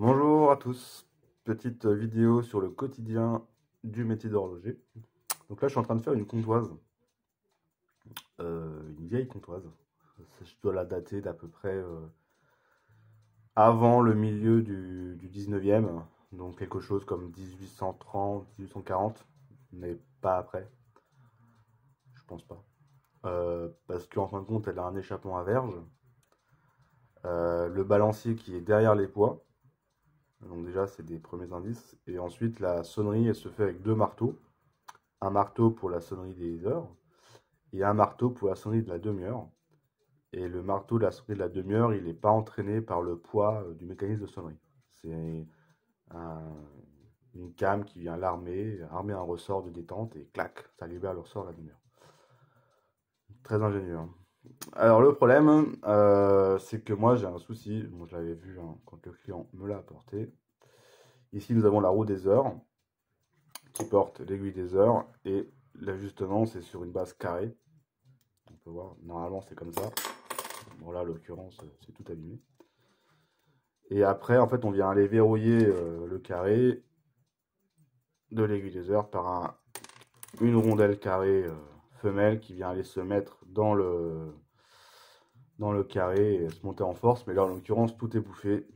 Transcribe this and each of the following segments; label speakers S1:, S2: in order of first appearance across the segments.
S1: Bonjour à tous, petite vidéo sur le quotidien du métier d'horloger. Donc là je suis en train de faire une comptoise, une vieille comptoise. Je dois la dater d'à peu près avant le milieu du 19e, donc quelque chose comme 1830, 1840, mais pas après, je pense pas. Parce qu'en fin de compte elle a un échappement à verge, le balancier qui est derrière les poids, donc déjà c'est des premiers indices, et ensuite la sonnerie elle se fait avec deux marteaux. Un marteau pour la sonnerie des heures et un marteau pour la sonnerie de la demi-heure. Et le marteau de la sonnerie de la demi-heure, il n'est pas entraîné par le poids du mécanisme de sonnerie. C'est un- une came qui vient armer un ressort de détente et clac, ça libère le ressort de la demi-heure. Très ingénieux, hein. Alors le problème, c'est que moi j'ai un souci. Bon, je l'avais vu hein, quand le client me l'a apporté. Ici nous avons la roue des heures qui porte l'aiguille des heures et l'ajustement c'est sur une base carrée. On peut voir, normalement c'est comme ça. Bon là, en l'occurrence, c'est tout abîmé. Et après, en fait, on vient aller verrouiller le carré de l'aiguille des heures par une rondelle carrée femelle qui vient aller se mettre dans le carré et se monter en force. Mais là, en l'occurrence, tout est bouffé.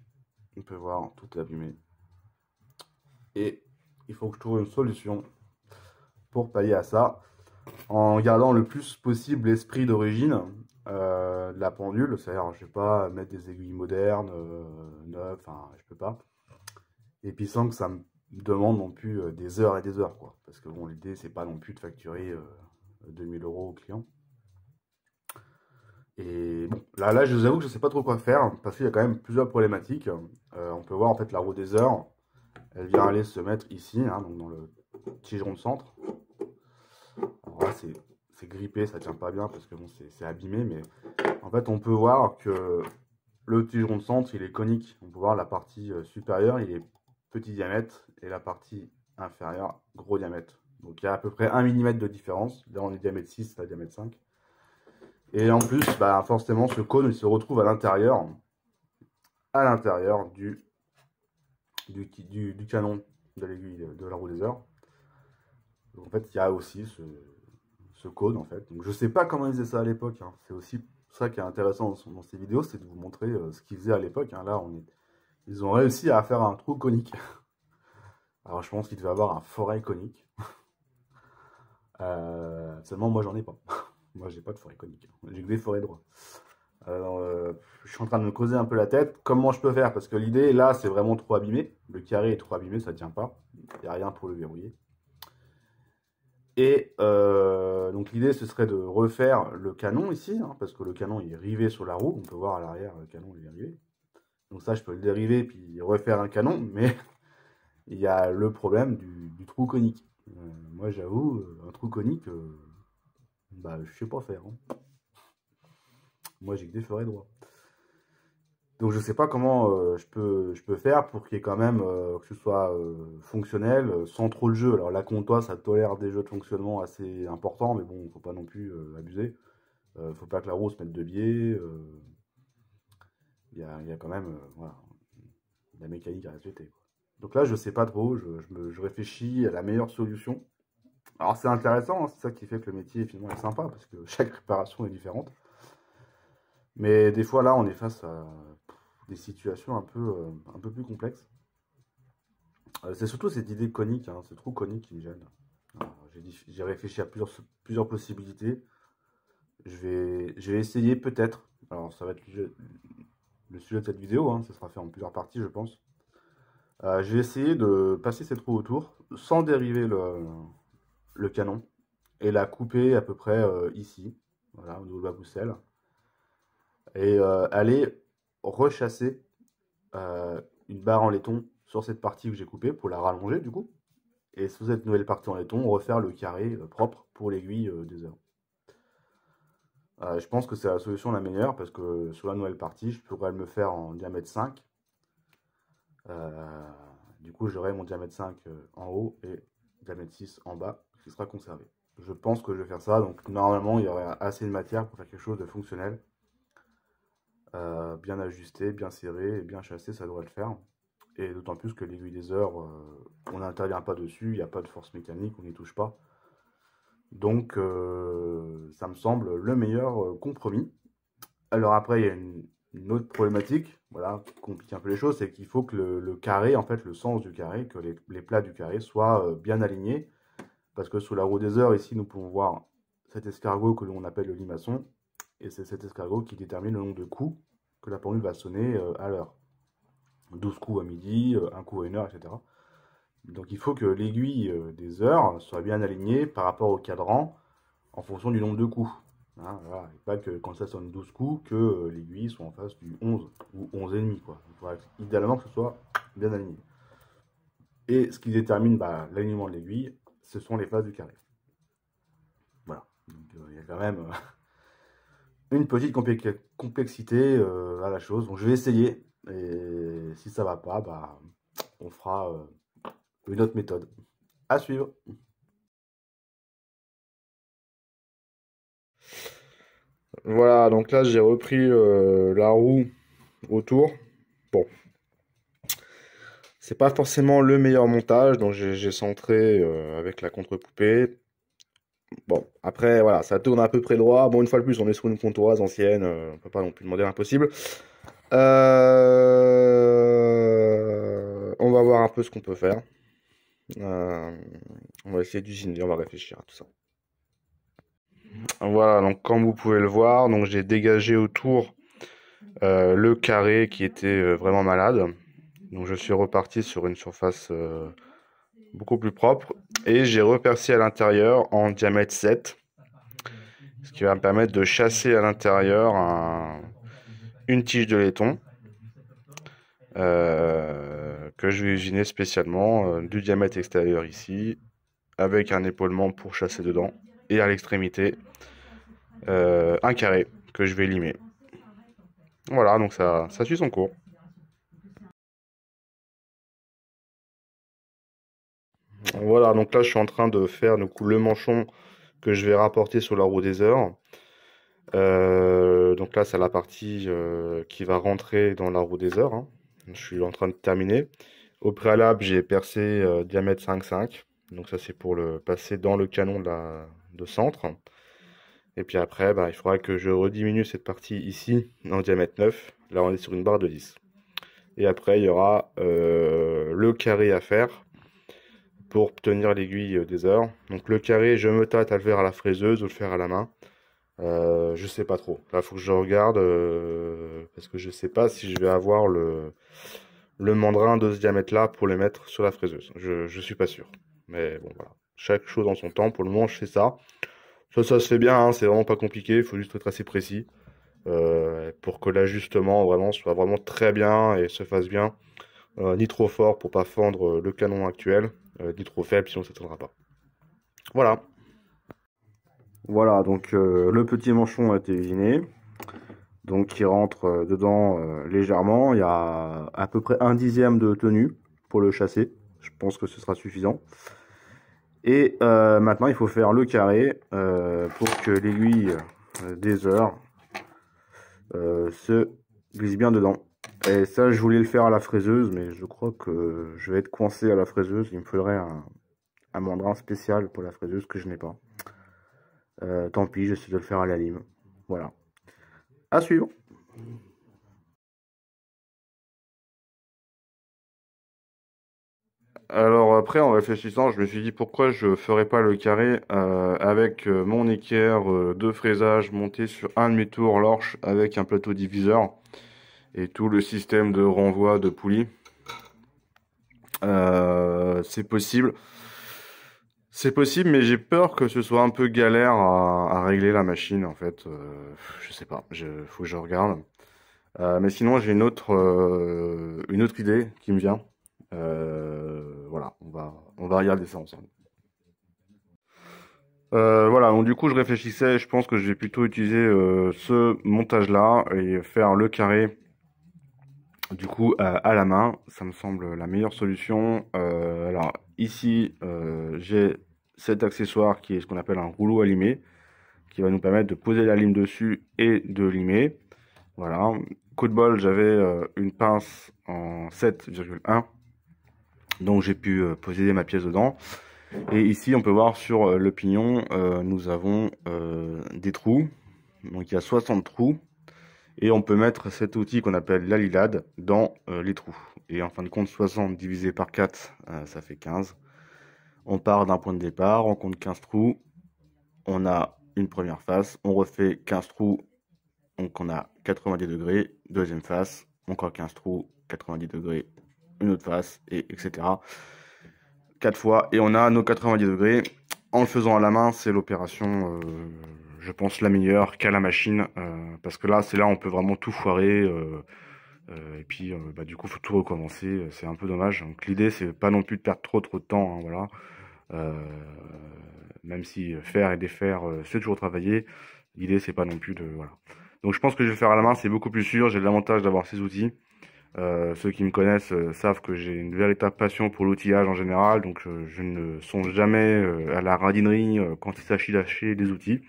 S1: On peut voir, tout est abîmé. Et il faut que je trouve une solution pour pallier à ça, en gardant le plus possible l'esprit d'origine de la pendule. C'est-à-dire, je ne vais pas mettre des aiguilles modernes, neuves, enfin, je peux pas. Et puis sans que ça me demande non plus des heures et des heures, quoi. Parce que bon, l'idée, c'est pas non plus de facturer 2000 euros au client. Et bon, là, je vous avoue que je sais pas trop quoi faire, parce qu'il y a quand même plusieurs problématiques. On peut voir en fait la roue des heures, elle vient aller se mettre ici, hein, donc dans le tigeron de centre. Alors là, c'est grippé, ça tient pas bien, parce que bon, c'est abîmé, mais en fait, on peut voir que le tigeron de centre, il est conique. On peut voir la partie supérieure, il est petit diamètre, et la partie inférieure, gros diamètre. Donc il y a à peu près 1 mm de différence. Là, on est diamètre 6, là, diamètre 5. Et en plus, bah, forcément, ce cône, il se retrouve à l'intérieur du canon de l'aiguille de la roue des heures. Donc, en fait, il y a aussi ce cône, en fait. Donc je sais pas comment ils faisaient ça à l'époque, hein. C'est aussi ça qui est intéressant dans ces vidéos, c'est de vous montrer ce qu'ils faisaient à l'époque, hein. Là, ils ont réussi à faire un trou conique. Alors je pense qu'il devait avoir un forêt conique. Seulement moi j'en ai pas. Moi j'ai pas de forêt conique. J'ai que des forêts droits. Alors je suis en train de me creuser un peu la tête. Comment je peux faire? Parce que l'idée là c'est vraiment trop abîmé. Le carré est trop abîmé, ça tient pas. Il n'y a rien pour le verrouiller. Et donc l'idée ce serait de refaire le canon ici, hein, parce que le canon il est rivé sur la roue. On peut voir à l'arrière le canon il est rivé. Donc ça je peux le dériver puis refaire un canon, mais il y a le problème du trou conique. Moi, j'avoue, un trou conique, bah, je sais pas faire, hein. Moi, j'ai que des forêts droits. Donc, je sais pas comment je peux faire pour qu'il y ait quand même que ce soit fonctionnel sans trop de jeu. Alors, la comptoise, ça tolère des jeux de fonctionnement assez importants, mais bon, faut pas non plus abuser. Faut pas que la roue se mette de biais. Il y a quand même voilà, de la mécanique à respecter, quoi. Donc là, je sais pas trop. Je réfléchis à la meilleure solution. Alors c'est intéressant, hein, c'est ça qui fait que le métier finalement est sympa, parce que chaque réparation est différente. Mais des fois là, on est face à des situations un peu plus complexes. C'est surtout cette idée conique, hein, ce trou conique qui me gêne. J'ai réfléchi à plusieurs possibilités. Je vais essayer peut-être, alors ça va être le sujet de cette vidéo, hein, ça sera fait en plusieurs parties je pense. Je vais essayer de passer cette roue autour sans dériver le canon et la couper à peu près ici, voilà, au niveau de la pousselle, et aller rechasser euh, une barre en laiton sur cette partie que j'ai coupée pour la rallonger du coup, et sous cette nouvelle partie en laiton, refaire le carré propre pour l'aiguille des heures. Je pense que c'est la solution la meilleure parce que sur la nouvelle partie, je pourrais me faire en diamètre 5. Euh, du coup, j'aurai mon diamètre 5 en haut et diamètre 6 en bas qui sera conservé. Je pense que je vais faire ça, donc normalement il y aurait assez de matière pour faire quelque chose de fonctionnel. Bien ajusté, bien serré et bien chassé, ça devrait le faire. Et d'autant plus que l'aiguille des heures, on n'intervient pas dessus, il n'y a pas de force mécanique, on n'y touche pas. Donc ça me semble le meilleur compromis. Alors après, il y a une autre problématique, voilà, qui complique un peu les choses, c'est qu'il faut que le carré, en fait, le sens du carré, que les plats du carré soient bien alignés. Parce que sous la roue des heures, ici, nous pouvons voir cet escargot que l'on appelle le limaçon. Et c'est cet escargot qui détermine le nombre de coups que la pendule va sonner à l'heure. 12 coups à midi, un coup à une heure, etc. Donc il faut que l'aiguille des heures soit bien alignée par rapport au cadran en fonction du nombre de coups. Hein, voilà. Et pas que quand ça sonne 12 coups, que l'aiguille soit en face du 11 ou 11 et demi, quoi. Il faudrait idéalement que ce soit bien aligné. Et ce qui détermine l'alignement de l'aiguille, ce sont les faces du carré. Voilà. Donc il y a quand même une petite complexité à la chose. Donc je vais essayer. Et si ça va pas, on fera une autre méthode. À suivre.
S2: Voilà, donc là j'ai repris la roue autour. Bon, c'est pas forcément le meilleur montage, donc j'ai centré avec la contre-poupée. Bon, après voilà, ça tourne à peu près droit. Bon, une fois de plus, on est sur une comptoise ancienne, on peut pas non plus demander l'impossible. On va voir un peu ce qu'on peut faire. Euh, on va essayer d'usiner, on va réfléchir à tout ça. Voilà, donc comme vous pouvez le voir, donc j'ai dégagé autour le carré qui était vraiment malade. Donc je suis reparti sur une surface beaucoup plus propre et j'ai repercé à l'intérieur en diamètre 7, ce qui va me permettre de chasser à l'intérieur une tige de laiton que je vais usiner spécialement du diamètre extérieur ici avec un épaulement pour chasser dedans et à l'extrémité un carré que je vais limer. Voilà, donc ça suit son cours. Voilà, donc là je suis en train de faire du coup le manchon que je vais rapporter sur la roue des heures. Donc là c'est la partie qui va rentrer dans la roue des heures, hein. Je suis en train de terminer. Au préalable j'ai percé diamètre 5,5. Donc ça c'est pour le passer dans le canon de centre. Et puis après il faudra que je rediminue cette partie ici en diamètre 9. Là on est sur une barre de 10. Et après il y aura le carré à faire pour obtenir l'aiguille des heures. Donc le carré, je me tâte à le faire à la fraiseuse ou le faire à la main. Je sais pas trop. Là, faut que je regarde parce que je sais pas si je vais avoir le mandrin de ce diamètre-là pour le mettre sur la fraiseuse. Je suis pas sûr. Mais bon, voilà. Chaque chose en son temps. Pour le moment, je fais ça. Ça se fait bien, hein, c'est vraiment pas compliqué. Il faut juste être assez précis pour que l'ajustement vraiment soit vraiment très bien et se fasse bien. Ni trop fort pour pas fendre le canon actuel, ni trop faible sinon ça ne tiendra pas. Voilà. Voilà, donc le petit manchon a été usiné. Donc il rentre dedans légèrement. Il y a à peu près 1/10 de tenue pour le chasser. Je pense que ce sera suffisant. Et maintenant il faut faire le carré pour que l'aiguille des heures se glisse bien dedans. Et ça, je voulais le faire à la fraiseuse, mais je crois que je vais être coincé à la fraiseuse. Il me faudrait un mandrin spécial pour la fraiseuse que je n'ai pas. Tant pis, j'essaie de le faire à la lime. Voilà. À suivre. Alors après, en réfléchissant, je me suis dit pourquoi je ferais pas le carré avec mon équerre de fraisage monté sur un de mes tours lorche avec un plateau diviseur et tout le système de renvoi de poulie. C'est possible. C'est possible, mais j'ai peur que ce soit un peu galère à régler la machine, en fait. Je sais pas, faut que je regarde. Mais sinon, j'ai une autre idée qui me vient. Voilà, on va regarder ça ensemble. Voilà, donc du coup, je réfléchissais, je pense que je vais plutôt utiliser ce montage-là et faire le carré du coup à la main. Ça me semble la meilleure solution. Alors ici, j'ai cet accessoire qui est ce qu'on appelle un rouleau à limer, qui va nous permettre de poser la lime dessus et de limer. Voilà. Coup de bol, j'avais une pince en 7,1. Donc j'ai pu poser ma pièce dedans. Et ici, on peut voir sur le pignon, nous avons des trous. Donc il y a 60 trous. Et on peut mettre cet outil qu'on appelle l'alilade dans les trous. Et en fin de compte, 60 divisé par 4, ça fait 15. On part d'un point de départ, on compte 15 trous. On a une première face, on refait 15 trous, donc on a 90 degrés. Deuxième face, encore 15 trous, 90 degrés. Une autre face, et etc. 4 fois, et on a nos 90 degrés. En le faisant à la main, c'est l'opération, je pense, la meilleure qu'à la machine. Parce que là, c'est là où on peut vraiment tout foirer. Et puis, bah, du coup, faut tout recommencer. C'est un peu dommage. Donc, l'idée, c'est pas non plus de perdre trop de temps. Hein, voilà. Euh, Même si faire et défaire, c'est toujours travailler. L'idée, c'est pas non plus de... Voilà. Donc, je pense que je vais faire à la main. C'est beaucoup plus sûr. J'ai l'avantage d'avoir ces outils. Ceux qui me connaissent savent que j'ai une véritable passion pour l'outillage en général, donc je ne songe jamais à la radinerie quand il s'agit d'acheter des outils.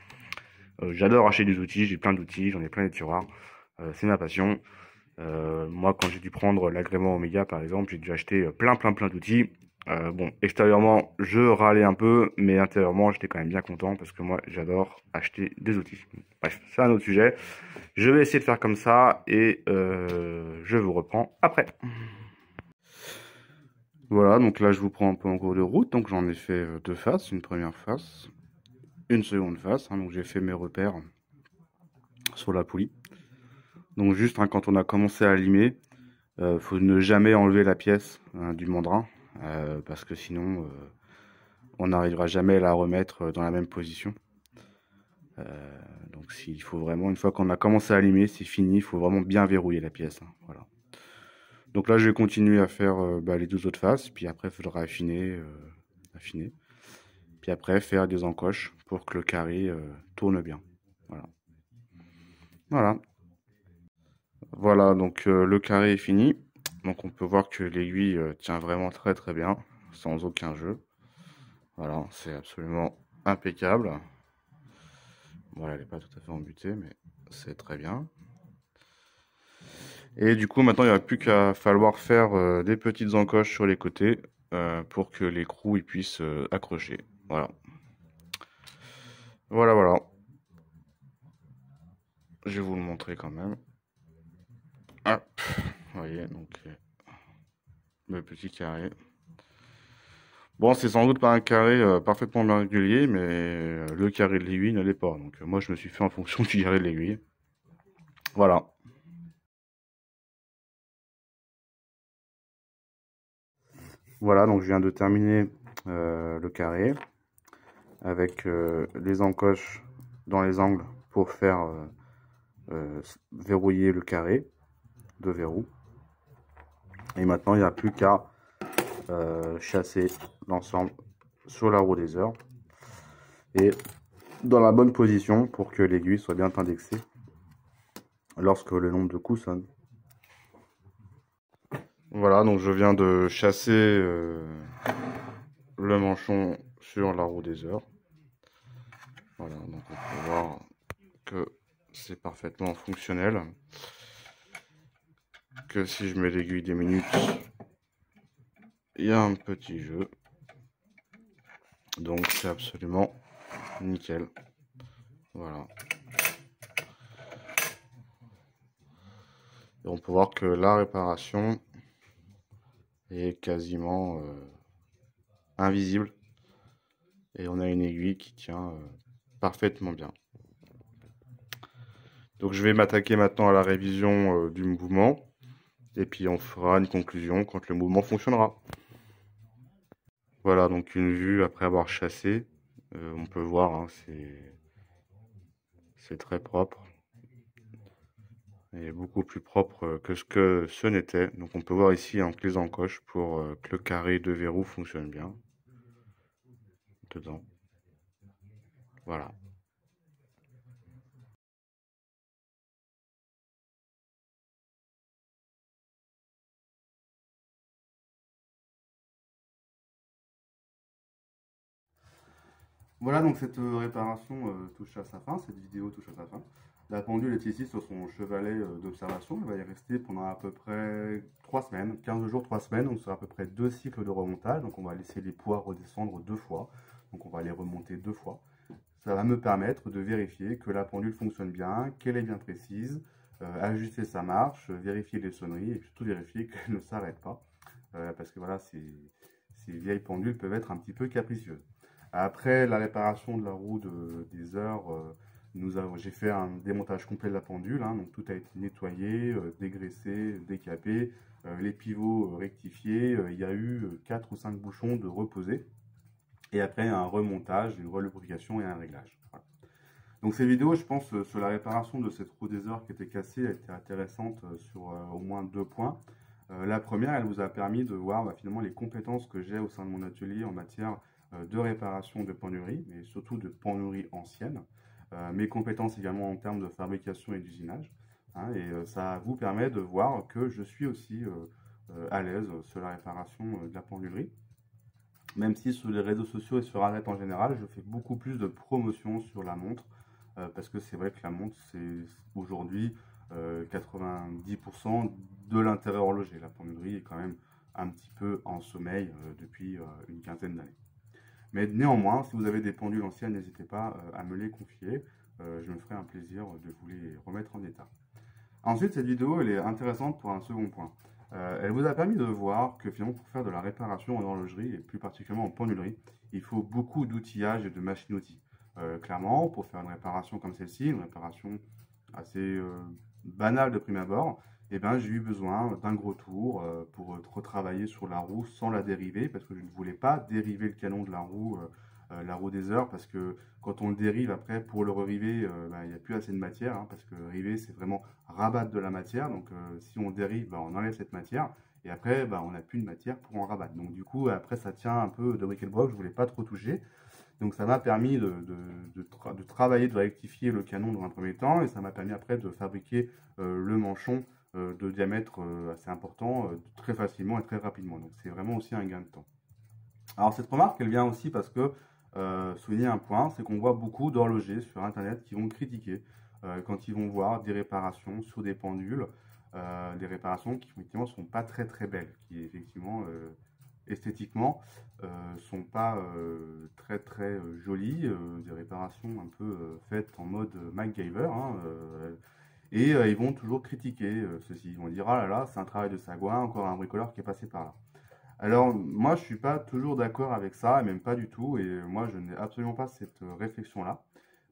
S2: J'adore acheter des outils, j'ai plein d'outils, j'en ai plein les tiroirs, c'est ma passion. Moi, quand j'ai dû prendre l'agrément Omega, par exemple, j'ai dû acheter plein d'outils. Bon, extérieurement, je râlais un peu, mais intérieurement, j'étais quand même bien content parce que moi, j'adore acheter des outils. Bref, c'est un autre sujet. Je vais essayer de faire comme ça et je vous reprends après. Voilà, donc là, je vous prends un peu en cours de route. Donc, j'en ai fait deux faces, une première face, une seconde face. Hein, donc, j'ai fait mes repères sur la poulie. Donc, juste hein, quand on a commencé à limer, faut ne jamais enlever la pièce hein, du mandrin parce que sinon on n'arrivera jamais à la remettre dans la même position. Donc s'il faut vraiment, une fois qu'on a commencé à limer, c'est fini, il faut vraiment bien verrouiller la pièce. Hein, voilà. Donc là je vais continuer à faire bah, les deux autres faces, puis après il faudra affiner. Puis après faire des encoches pour que le carré tourne bien. Voilà. Voilà. Voilà, donc le carré est fini. Donc on peut voir que l'aiguille tient vraiment très bien, sans aucun jeu. Voilà, c'est absolument impeccable. Voilà, elle n'est pas tout à fait embutée, mais c'est très bien. Et du coup, maintenant, il n'y a plus qu'à falloir faire des petites encoches sur les côtés pour que l'écrou il puisse accrocher. Voilà. Voilà. Je vais vous le montrer quand même. Hop, vous voyez, donc le petit carré. Bon, c'est sans doute pas un carré parfaitement bien régulier, mais le carré de l'aiguille ne l'est pas. Donc moi, je me suis fait en fonction du carré de l'aiguille. Voilà. Voilà, donc je viens de terminer le carré avec les encoches dans les angles pour faire verrouiller le carré de verrou. Et maintenant, il n'y a plus qu'à chasser l'ensemble sur la roue des heures et dans la bonne position pour que l'aiguille soit bien indexée lorsque le nombre de coups sonne. Voilà, donc je viens de chasser le manchon sur la roue des heures. Voilà, donc on peut voir que c'est parfaitement fonctionnel. Que si je mets l'aiguille des minutes, il y a un petit jeu. Donc c'est absolument nickel. Voilà. Et on peut voir que la réparation est quasiment invisible. Et on a une aiguille qui tient parfaitement bien. Donc je vais m'attaquer maintenant à la révision du mouvement. Et puis on fera une conclusion quand le mouvement fonctionnera. Voilà, donc une vue après avoir chassé. On peut voir, hein, c'est très propre. Et beaucoup plus propre que ce n'était. Donc on peut voir ici en les encoches pour que le carré de verrou fonctionne bien dedans. Voilà.
S1: Voilà, donc cette réparation touche à sa fin, cette vidéo touche à sa fin. La pendule est ici sur son chevalet d'observation. Elle va y rester pendant à peu près 3 semaines, 15 jours, 3 semaines. Donc, c'est à peu près 2 cycles de remontage. Donc, on va laisser les poids redescendre 2 fois. Donc, on va les remonter 2 fois. Ça va me permettre de vérifier que la pendule fonctionne bien, qu'elle est bien précise, ajuster sa marche, vérifier les sonneries et surtout vérifier qu'elle ne s'arrête pas. Parce que voilà, ces vieilles pendules peuvent être un petit peu capricieuses. Après la réparation de la roue des heures, j'ai fait un démontage complet de la pendule, hein, donc tout a été nettoyé, dégraissé, décapé, les pivots rectifiés, il y a eu 4 ou 5 bouchons de reposés, et après un remontage, une relubrification et un réglage. Voilà. Donc ces vidéos, je pense, sur la réparation de cette roue des heures qui était cassée, étaient intéressantes sur au moins 2 points. La première, elle vous a permis de voir finalement les compétences que j'ai au sein de mon atelier en matière de réparation de pendulerie, mais surtout de pendulerie ancienne. Mes compétences également en termes de fabrication et d'usinage. Hein, et ça vous permet de voir que je suis aussi à l'aise sur la réparation de la pendulerie. Même si sur les réseaux sociaux et sur Internet en général, je fais beaucoup plus de promotion sur la montre, parce que c'est vrai que la montre, c'est aujourd'hui 90% de l'intérêt horloger. La pendulerie est quand même un petit peu en sommeil depuis une quinzaine d'années. Mais néanmoins, si vous avez des pendules anciennes, n'hésitez pas à me les confier. Je me ferai un plaisir de vous les remettre en état. Ensuite, cette vidéo, elle est intéressante pour un second point. Elle vous a permis de voir que finalement, pour faire de la réparation en horlogerie, et plus particulièrement en pendulerie, il faut beaucoup d'outillage et de machines-outils. Clairement, pour faire une réparation comme celle-ci, une réparation assez banale de prime abord, eh ben, j'ai eu besoin d'un gros tour pour retravailler sur la roue sans la dériver, parce que je ne voulais pas dériver le canon de la roue des heures, parce que quand on le dérive après, pour le river, il n'y a plus assez de matière, hein, parce que river, c'est vraiment rabattre de la matière. Donc si on dérive, on enlève cette matière, et après, on n'a plus de matière pour en rabattre. Donc du coup, après, ça tient un peu de bric et de broc, je ne voulais pas trop toucher. Donc ça m'a permis de travailler, de rectifier le canon dans un premier temps, et ça m'a permis après de fabriquer le manchon de diamètre assez important très facilement et très rapidement. Donc c'est vraiment aussi un gain de temps. Alors cette remarque, elle vient aussi parce que souligner un point, c'est qu'on voit beaucoup d'horlogers sur Internet qui vont critiquer quand ils vont voir des réparations sur des pendules, des réparations qui effectivement sont pas très très belles, qui effectivement esthétiquement sont pas très très jolies, des réparations un peu faites en mode MacGyver, hein, et ils vont toujours critiquer ceci. Ils vont dire ah là là, c'est un travail de sagouin, encore un bricoleur qui est passé par là. Alors, moi, je suis pas toujours d'accord avec ça, et même pas du tout, et moi, je n'ai absolument pas cette réflexion-là.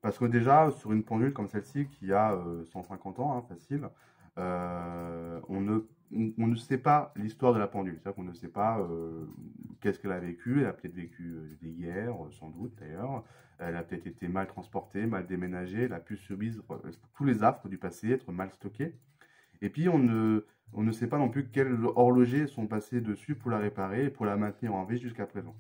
S1: Parce que déjà, sur une pendule comme celle-ci, qui a 150 ans, hein, facile, on ne sait pas l'histoire de la pendule. C'est-à-dire qu'on ne sait pas qu'est-ce qu'elle a vécu. Elle a peut-être vécu des guerres, sans doute d'ailleurs. Elle a peut-être été mal transportée, mal déménagée. Elle a pu subir tous les affres du passé, être mal stockée. Et puis, on ne sait pas non plus quels horlogers sont passés dessus pour la réparer et pour la maintenir en vie jusqu'à présent.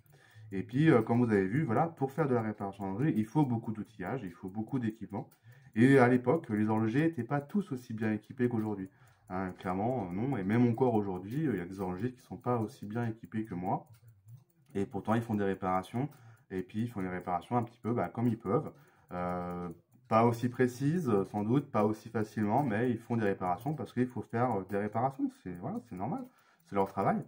S1: Et puis, comme vous avez vu, voilà, pour faire de la réparation en horlogerie, il faut beaucoup d'outillage, il faut beaucoup d'équipement. Et à l'époque, les horlogers n'étaient pas tous aussi bien équipés qu'aujourd'hui. Hein, clairement, non. Et même encore aujourd'hui, il y a des horlogers qui ne sont pas aussi bien équipés que moi. Et pourtant, ils font des réparations. Et puis, ils font des réparations un petit peu comme ils peuvent. Euh, Pas aussi précises, sans doute, pas aussi facilement, mais ils font des réparations parce qu'il faut faire des réparations. C'est voilà, c'est normal. C'est leur travail.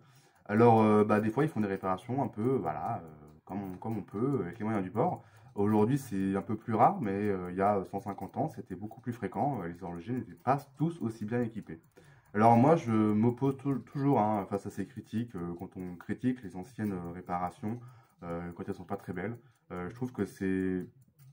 S1: Alors, des fois, ils font des réparations un peu, voilà, comme on peut, avec les moyens du bord. Aujourd'hui, c'est un peu plus rare, mais il y a 150 ans, c'était beaucoup plus fréquent. Les horlogers n'étaient pas tous aussi bien équipés. Alors moi, je m'oppose toujours hein, face à ces critiques, quand on critique les anciennes réparations, quand elles sont pas très belles. Je trouve que c'est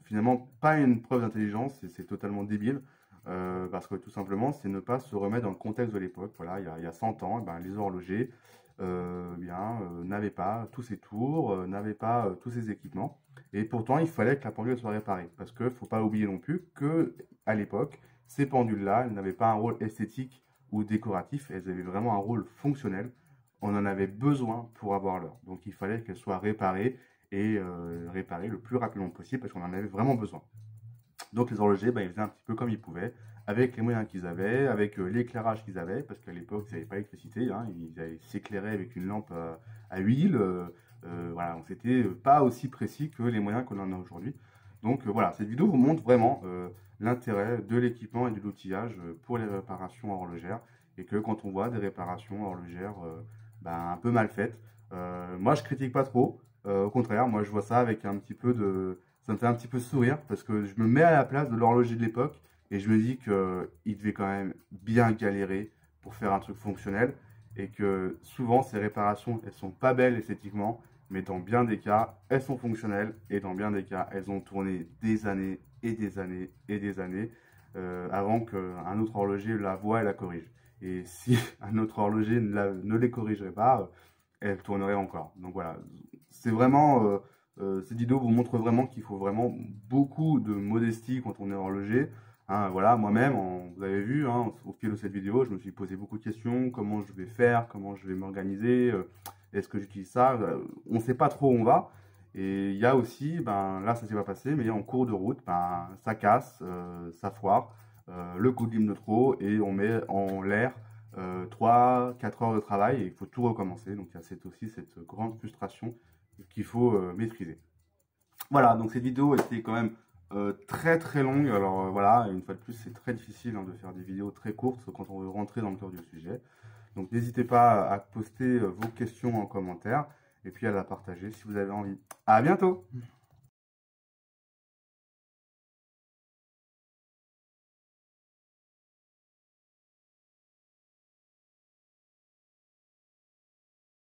S1: finalement pas une preuve d'intelligence, c'est totalement débile, parce que tout simplement, c'est ne pas se remettre dans le contexte de l'époque. Voilà, il y a 100 ans, les horlogers n'avaient pas tous ces tours, n'avaient pas tous ces équipements, et pourtant il fallait que la pendule soit réparée, parce qu'il ne faut pas oublier non plus que à l'époque, ces pendules-là, elles n'avaient pas un rôle esthétique ou décoratif, elles avaient vraiment un rôle fonctionnel. On en avait besoin pour avoir l'heure. Donc il fallait qu'elles soient réparées et réparées le plus rapidement possible parce qu'on en avait vraiment besoin. Donc les horlogers, ils faisaient un petit peu comme ils pouvaient, avec les moyens qu'ils avaient, avec l'éclairage qu'ils avaient, parce qu'à l'époque, ils n'avaient pas d'électricité, hein, ils s'éclairaient avec une lampe à huile, Voilà, on s'était pas aussi précis que les moyens qu'on en a aujourd'hui. Donc voilà, cette vidéo vous montre vraiment l'intérêt de l'équipement et de l'outillage pour les réparations horlogères, et que quand on voit des réparations horlogères un peu mal faites, moi je critique pas trop, au contraire, moi je vois ça avec un petit peu de... Ça me fait un petit peu sourire, parce que je me mets à la place de l'horloger de l'époque, et je me dis qu'il devait quand même bien galérer pour faire un truc fonctionnel, et que souvent ces réparations, elles sont pas belles esthétiquement, mais dans bien des cas, elles sont fonctionnelles, et dans bien des cas, elles ont tourné des années et des années et des années avant qu'un autre horloger la voie et la corrige. Et si un autre horloger ne les corrigerait pas, elles tourneraient encore. Donc voilà, c'est vraiment, cette vidéo vous montre vraiment qu'il faut vraiment beaucoup de modestie quand on est horloger. Hein, voilà, moi-même, vous avez vu, hein, au fil de cette vidéo, je me suis posé beaucoup de questions, comment je vais faire, comment je vais m'organiser, est-ce que j'utilise ça, on ne sait pas trop où on va. Et il y a aussi, là ça s'est pas passé, mais en cours de route, ça casse, ça foire, le coup de lime de trop, et on met en l'air 3-4 heures de travail, et il faut tout recommencer. Donc il y a aussi cette grande frustration qu'il faut maîtriser. Voilà, donc cette vidéo était quand même très très longue. Alors voilà, une fois de plus, c'est très difficile de faire des vidéos très courtes quand on veut rentrer dans le cœur du sujet. Donc n'hésitez pas à poster vos questions en commentaire, et puis à la partager si vous avez envie. À bientôt!